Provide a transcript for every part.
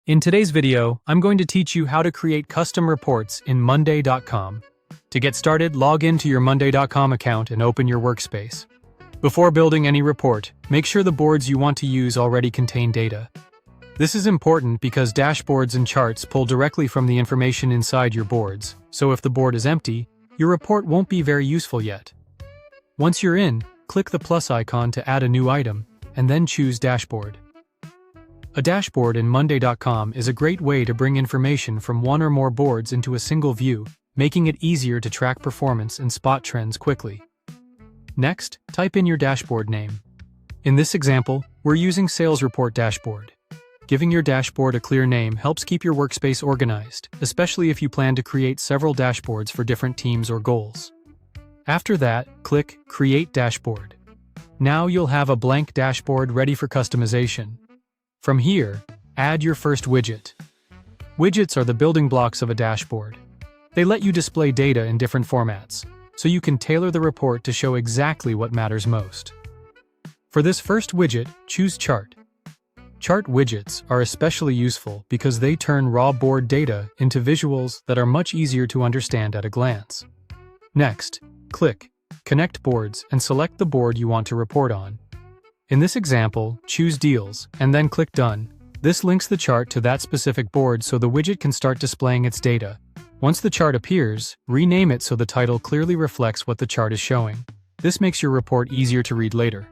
In today's video, I'm going to teach you how to create custom reports in Monday.com. To get started, log into your Monday.com account and open your workspace. Before building any report, make sure the boards you want to use already contain data. This is important because dashboards and charts pull directly from the information inside your boards, so if the board is empty, your report won't be very useful yet. Once you're in, click the plus icon to add a new item, and then choose Dashboard. A dashboard in Monday.com is a great way to bring information from one or more boards into a single view, making it easier to track performance and spot trends quickly. Next, type in your dashboard name. In this example, we're using Sales Report Dashboard. Giving your dashboard a clear name helps keep your workspace organized, especially if you plan to create several dashboards for different teams or goals. After that, click Create Dashboard. Now you'll have a blank dashboard ready for customization. From here, add your first widget. Widgets are the building blocks of a dashboard. They let you display data in different formats, so you can tailor the report to show exactly what matters most. For this first widget, choose Chart. Chart widgets are especially useful because they turn raw board data into visuals that are much easier to understand at a glance. Next, click Connect Boards and select the board you want to report on. In this example, choose Deals, and then click Done. This links the chart to that specific board so the widget can start displaying its data. Once the chart appears, rename it so the title clearly reflects what the chart is showing. This makes your report easier to read later.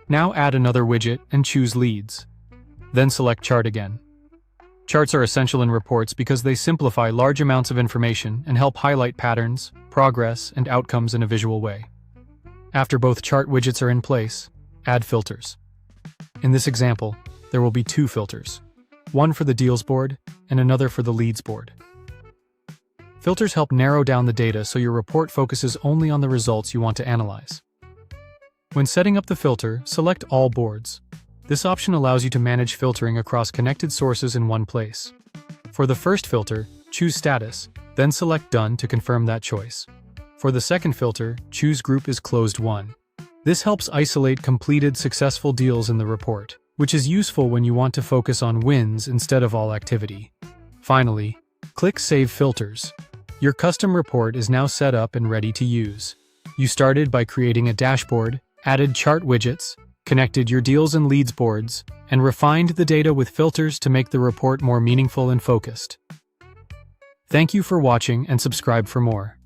Now add another widget and choose Leads. Then select Chart again. Charts are essential in reports because they simplify large amounts of information and help highlight patterns, progress, and outcomes in a visual way. After both chart widgets are in place, add filters. In this example, there will be two filters, one for the Deals board and another for the Leads board. Filters help narrow down the data so your report focuses only on the results you want to analyze. When setting up the filter, select All Boards. This option allows you to manage filtering across connected sources in one place. For the first filter, choose Status, then select Done to confirm that choice. For the second filter, choose Group as Closed Won. This helps isolate completed successful deals in the report, which is useful when you want to focus on wins instead of all activity. Finally, click Save Filters. Your custom report is now set up and ready to use. You started by creating a dashboard, added chart widgets, connected your Deals and Leads boards, and refined the data with filters to make the report more meaningful and focused. Thank you for watching and subscribe for more.